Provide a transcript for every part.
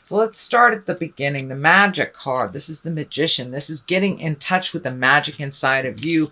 So let's start at the beginning. The magic card. This is the magician. This is getting in touch with the magic inside of you.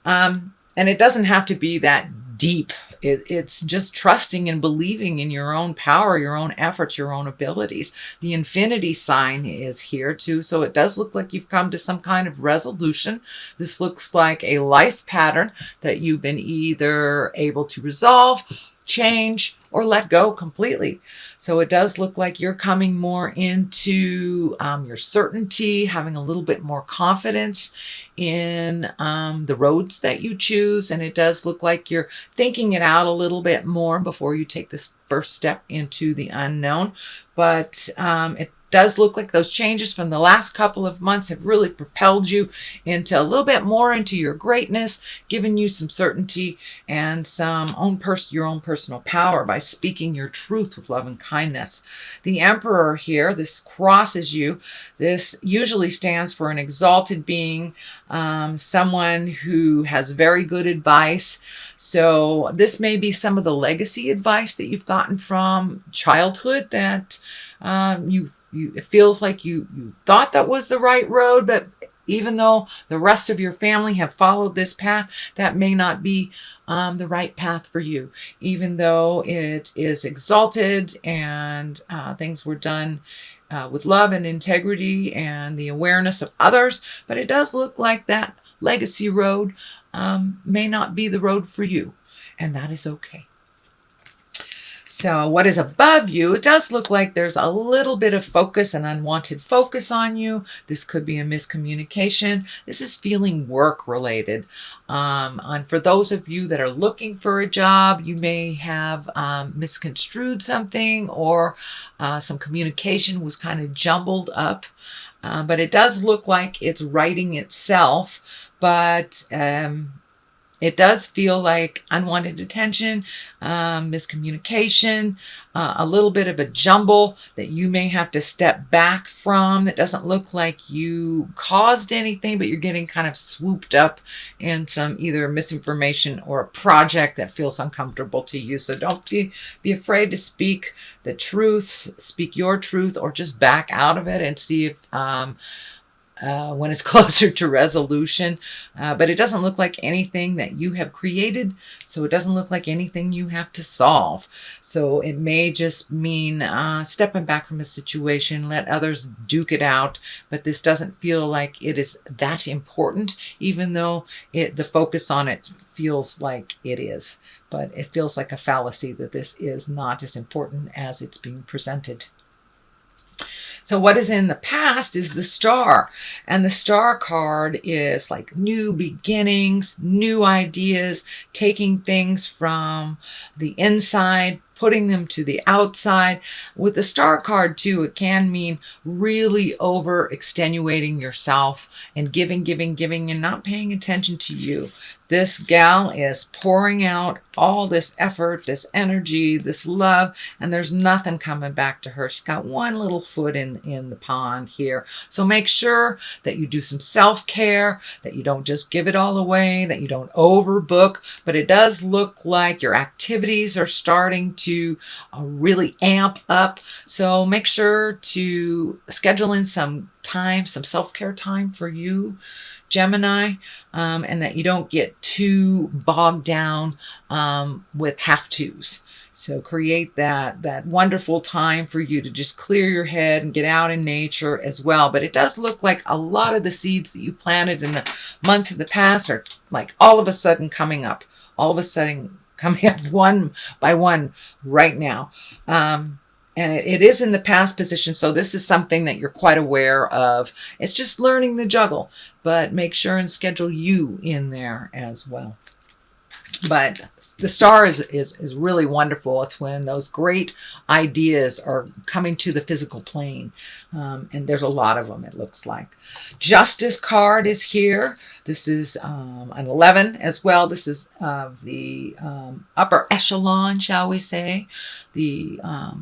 And it doesn't have to be that deep. It's just trusting and believing in your own power, your own efforts, your own abilities. The infinity sign is here too. So it does look like you've come to some kind of resolution. This looks like a life pattern that you've been either able to resolve, change, or let go completely. So it does look like you're coming more into your certainty, having a little bit more confidence in the roads that you choose. And it does look like you're thinking it out a little bit more before you take this first step into the unknown. But it does look like those changes from the last couple of months have really propelled you into a little bit more into your greatness, giving you some certainty and some your own personal power by speaking your truth with love and kindness. The Emperor here, this crosses you. This usually stands for an exalted being, someone who has very good advice. So this may be some of the legacy advice that you've gotten from childhood that it feels like you thought that was the right road, but even though the rest of your family have followed this path, that may not be the right path for you. Even though it is exalted and things were done with love and integrity and the awareness of others, but it does look like that legacy road may not be the road for you, and that is okay. So what is above you, it does look like there's a little bit of focus, an unwanted focus on you. This could be a miscommunication. This is feeling work related. And for those of you that are looking for a job, you may have misconstrued something, or some communication was kind of jumbled up. But it does look like it's righting itself. But it does feel like unwanted attention, miscommunication, a little bit of a jumble that you may have to step back from. That doesn't look like you caused anything, but you're getting kind of swooped up in some either misinformation or a project that feels uncomfortable to you. So don't be afraid to speak the truth, speak your truth, or just back out of it and see if when it's closer to resolution. But it doesn't look like anything that you have created, so it doesn't look like anything you have to solve. So it may just mean stepping back from a situation, let others duke it out, but this doesn't feel like it is that important, even though the focus on it feels like it is. But it feels like a fallacy that this is not as important as it's being presented. So what is in the past is the star. And the star card is like new beginnings, new ideas, taking things from the inside, putting them to the outside. With the star card too, it can mean really over extenuating yourself and giving and not paying attention to you. This gal is pouring out all this effort, this energy, this love, and there's nothing coming back to her. She's got one little foot in the pond here. So make sure that you do some self-care, that you don't just give it all away, that you don't overbook, but it does look like your activities are starting to really amp up. So make sure to schedule in some time, some self-care time for you, Gemini, and that you don't get too bogged down with have-tos. So create that wonderful time for you to just clear your head and get out in nature as well. But it does look like a lot of the seeds that you planted in the months of the past are like all of a sudden coming up, one by one right now. And it is in the past position, so this is something that you're quite aware of. It's just learning the juggle, but make sure and schedule you in there as well. But the star is really wonderful. It's when those great ideas are coming to the physical plane. And there's a lot of them, it looks like. Justice card is here. This is an 11 as well. This is the upper echelon, shall we say, the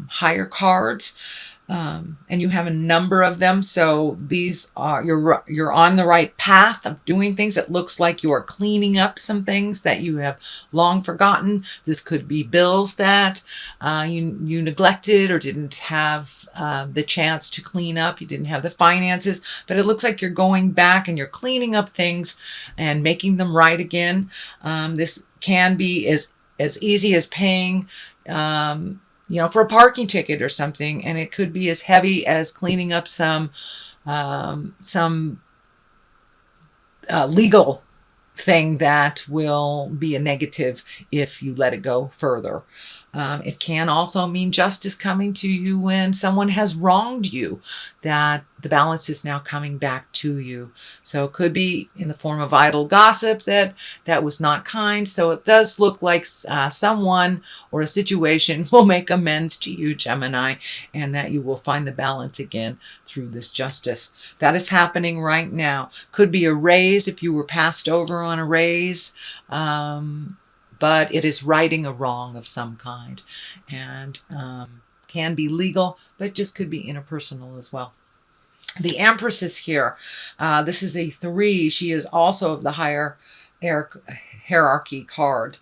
higher cards. and you have a number of them. So these are, you're on the right path of doing things. It looks like you are cleaning up some things that you have long forgotten. This could be bills that you neglected or didn't have the chance to clean up. You didn't have the finances, but it looks like you're going back and you're cleaning up things and making them right again. This can be as easy as paying for a parking ticket or something, and it could be as heavy as cleaning up some legal thing that will be a negative if you let it go further. It can also mean justice coming to you when someone has wronged you, that the balance is now coming back to you. So it could be in the form of idle gossip that was not kind. So it does look like someone or a situation will make amends to you, Gemini, and that you will find the balance again through this justice. That is happening right now. Could be a raise if you were passed over on a raise. But it is righting a wrong of some kind, and can be legal, but just could be interpersonal as well. The Empress is here. This is a 3. She is also of the higher hierarchy card.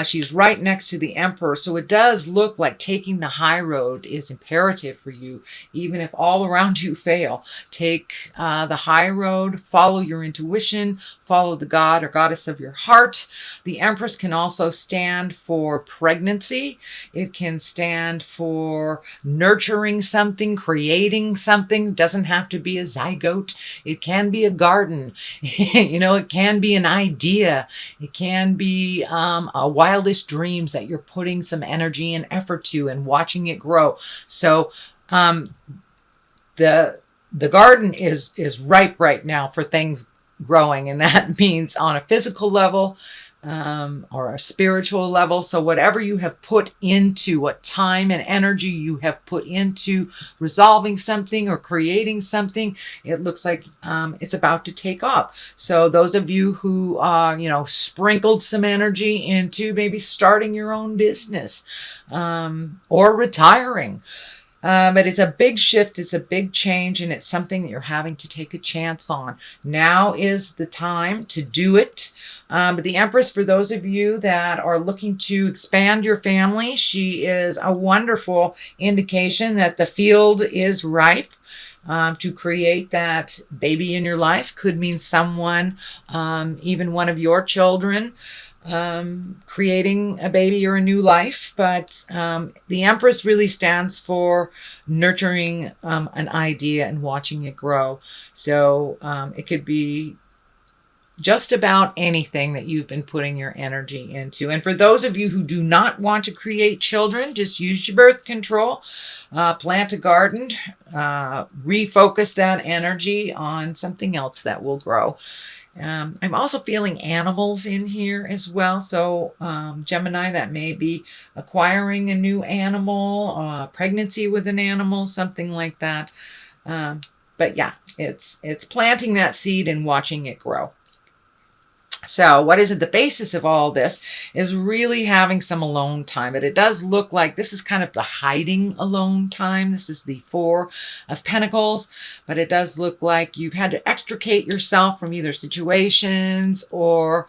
She's right next to the Emperor, so it does look like taking the high road is imperative for you, even if all around you fail. Take the high road, follow your intuition, follow the god or goddess of your heart. The Empress can also stand for pregnancy. It can stand for nurturing something, creating something. It doesn't have to be a zygote. It can be a garden. It can be an idea. It can be a wildest dreams that you're putting some energy and effort to and watching it grow. So the garden is ripe right now for things growing, and that means on a physical level or a spiritual level. So whatever you have put into, what time and energy you have put into resolving something or creating something, it looks like it's about to take off. So those of you who sprinkled some energy into maybe starting your own business or retiring, but it's a big shift, it's a big change, and it's something that you're having to take a chance on. Now is the time to do it. But the Empress, for those of you that are looking to expand your family, she is a wonderful indication that the field is ripe to create that baby in your life. Could mean someone, even one of your children, creating a baby or a new life. But the Empress really stands for nurturing an idea and watching it grow. So it could be just about anything that you've been putting your energy into. And for those of you who do not want to create children, just use your birth control, plant a garden, refocus that energy on something else that will grow. I'm also feeling animals in here as well. So Gemini, that may be acquiring a new animal, pregnancy with an animal, something like that. But yeah, it's planting that seed and watching it grow. So what is at the basis of all this is really having some alone time. But it does look like this is kind of the hiding alone time. This is the 4 of Pentacles. But it does look like you've had to extricate yourself from either situations or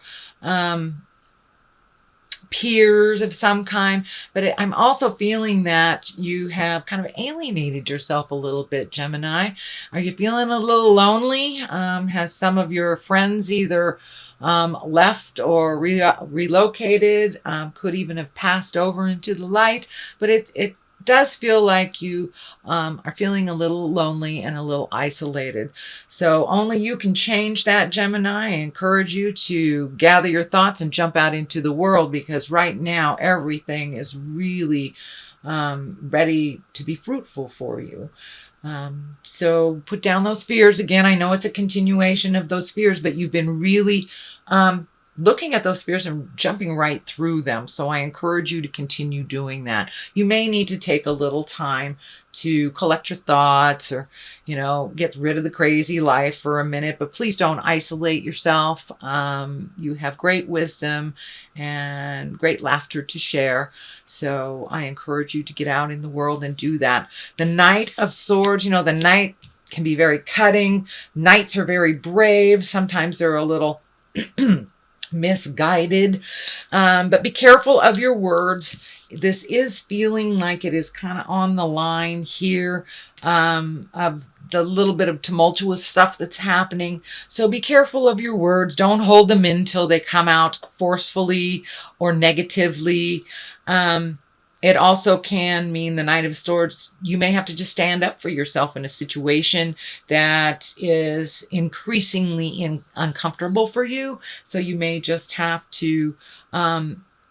peers of some kind. But I'm also feeling that you have kind of alienated yourself a little bit, Gemini. Are you feeling a little lonely? Has some of your friends either left or relocated? Could even have passed over into the light. But it does feel like you are feeling a little lonely and a little isolated. So only you can change that, Gemini. I encourage you to gather your thoughts and jump out into the world, because right now everything is really ready to be fruitful for you. So put down those fears. Again, I know it's a continuation of those fears, but you've been really looking at those fears and jumping right through them. So I encourage you to continue doing that. You may need to take a little time to collect your thoughts, or, get rid of the crazy life for a minute, but please don't isolate yourself. You have great wisdom and great laughter to share. So I encourage you to get out in the world and do that. The Knight of Swords, the Knight can be very cutting. Knights are very brave. Sometimes they're a little misguided, but be careful of your words. This is feeling like it is kind of on the line here, of the little bit of tumultuous stuff that's happening. So be careful of your words. Don't hold them in until they come out forcefully or negatively. It also can mean the Knight of Swords, you may have to just stand up for yourself in a situation that is increasingly uncomfortable for you. So you may just have to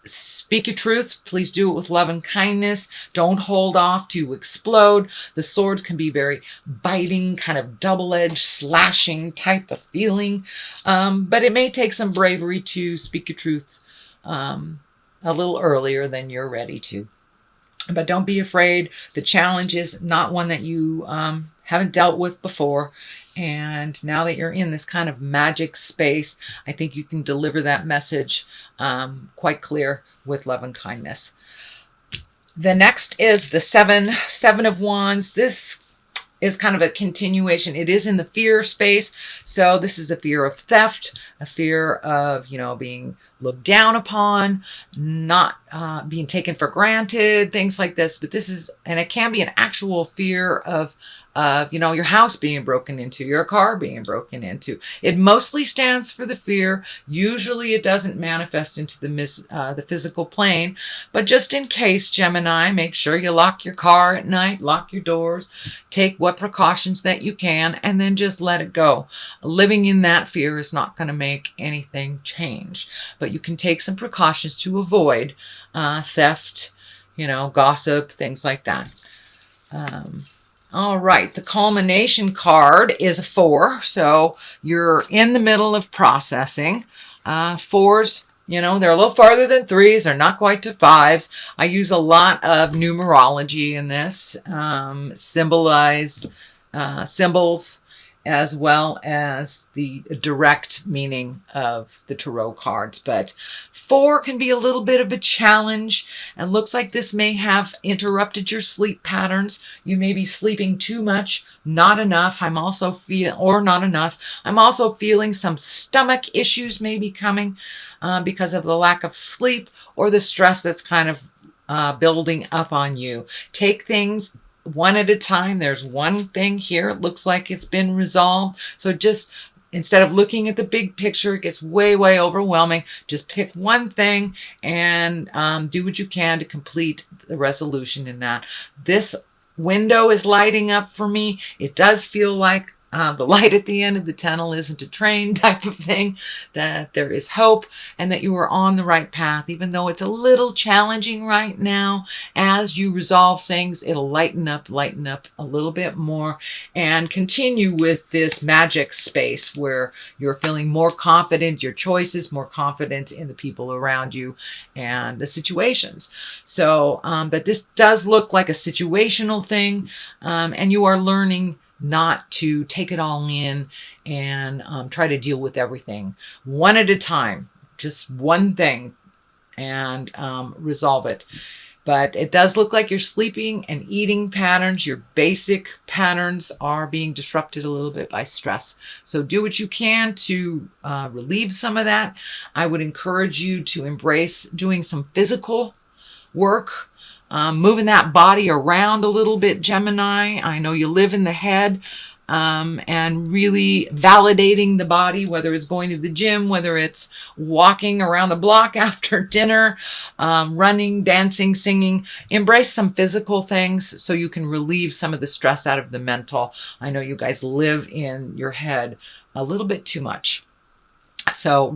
speak your truth. Please do it with love and kindness. Don't hold off to explode. The swords can be very biting, kind of double-edged, slashing type of feeling. But it may take some bravery to speak your truth a little earlier than you're ready to. But don't be afraid. The challenge is not one that you haven't dealt with before. And now that you're in this kind of magic space, I think you can deliver that message quite clear with love and kindness. The next is the Seven of Wands. This is kind of a continuation. It is in the fear space. So this is a fear of theft, a fear of, being looked down upon, not being taken for granted, things like this. But this is, and it can be an actual fear of, your house being broken into, your car being broken into. It mostly stands for the fear. Usually it doesn't manifest into the physical plane. But just in case, Gemini, make sure you lock your car at night, lock your doors, take what precautions that you can, and then just let it go. Living in that fear is not going to make anything change. But you can take some precautions to avoid theft, gossip, things like that. All right, the culmination card is a 4. So you're in the middle of processing. 4s, they're a little farther than 3s. They're not quite to 5s. I use a lot of numerology in this, symbols, as well as the direct meaning of the tarot cards. But 4 can be a little bit of a challenge, and looks like this may have interrupted your sleep patterns. You may be sleeping too much, not enough. Not enough. I'm also feeling some stomach issues may be coming because of the lack of sleep or the stress that's kind of building up on you. Take things one at a time. There's one thing here. It looks like it's been resolved. So just instead of looking at the big picture, it gets way, way overwhelming. Just pick one thing and do what you can to complete the resolution in that. This window is lighting up for me. It does feel like the light at the end of the tunnel isn't a train type of thing, that there is hope and that you are on the right path. Even though it's a little challenging right now, as you resolve things, it'll lighten up a little bit more, and continue with this magic space where you're feeling more confident, your choices, more confident in the people around you and the situations. So, but this does look like a situational thing, and you are learning not to take it all in and try to deal with everything. One at a time, just one thing, and resolve it. But it does look like your sleeping and eating patterns, your basic patterns, are being disrupted a little bit by stress. So do what you can to relieve some of that. I would encourage you to embrace doing some physical work, moving that body around a little bit, Gemini. I know you live in the head, and really validating the body, whether it's going to the gym, whether it's walking around the block after dinner, running, dancing, singing. Embrace some physical things so you can relieve some of the stress out of the mental. I know you guys live in your head a little bit too much. So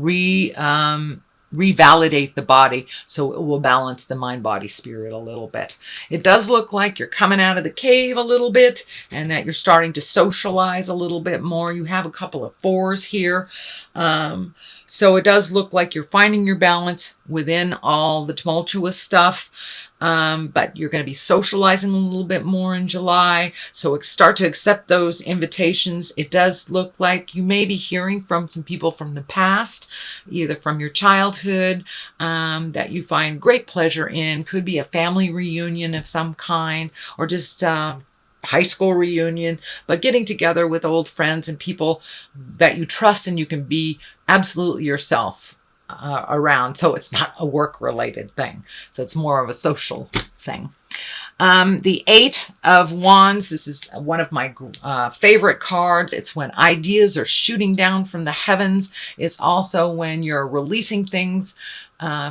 revalidate the body, so it will balance the mind, body, spirit a little bit. It does look like you're coming out of the cave a little bit and that you're starting to socialize a little bit more. You have a couple of 4s here. So it does look like you're finding your balance within all the tumultuous stuff. But you're going to be socializing a little bit more in July. So start to accept those invitations. It does look like you may be hearing from some people from the past, either from your childhood, that you find great pleasure in. Could be a family reunion of some kind, or just high school reunion, but getting together with old friends and people that you trust and you can be absolutely yourself around. So it's not a work related thing. So it's more of a social thing. The 8 of Wands, this is one of my favorite cards. It's when ideas are shooting down from the heavens. It's also when you're releasing things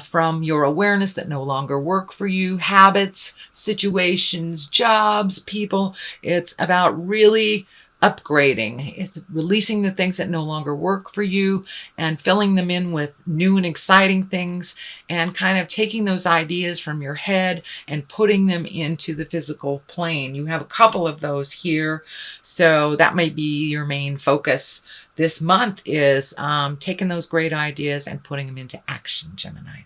from your awareness that no longer work for you, habits, situations, jobs, people. It's about really upgrading. It's releasing the things that no longer work for you and filling them in with new and exciting things, and kind of taking those ideas from your head and putting them into the physical plane. You have a couple of those here, so that may be your main focus this month, is taking those great ideas and putting them into action, Gemini.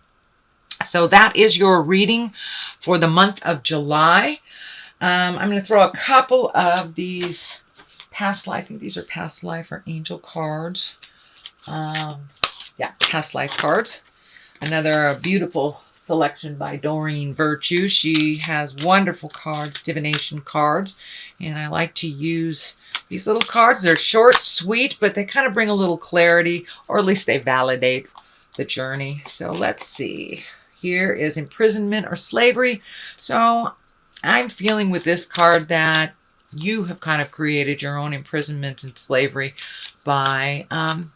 So that is your reading for the month of July. I'm going to throw a couple of these past life. I think these are past life or angel cards. Yeah, past life cards. Another beautiful selection by Doreen Virtue. She has wonderful cards, divination cards, and I like to use these little cards. They're short, sweet, but they kind of bring a little clarity, or at least they validate the journey. So let's see. Here is imprisonment or slavery. So I'm feeling with this card that you have kind of created your own imprisonment and slavery by kind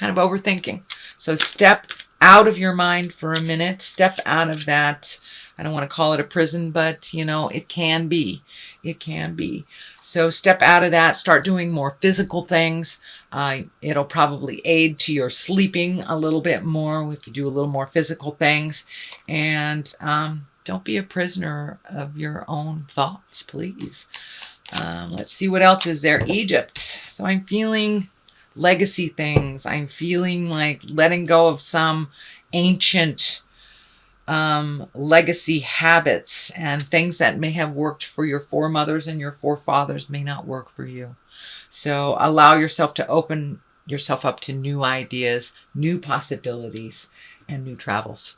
of overthinking. So step out of your mind for a minute. Step out of that. I don't want to call it a prison, but you know, it can be. It can be. So step out of that. Start doing more physical things. It'll probably aid to your sleeping a little bit more if you do a little more physical things. And don't be a prisoner of your own thoughts, please. Let's see what else is there. Egypt. So I'm feeling legacy things. I'm feeling like letting go of some ancient legacy habits and things that may have worked for your foremothers and your forefathers may not work for you. So allow yourself to open yourself up to new ideas, new possibilities, and new travels.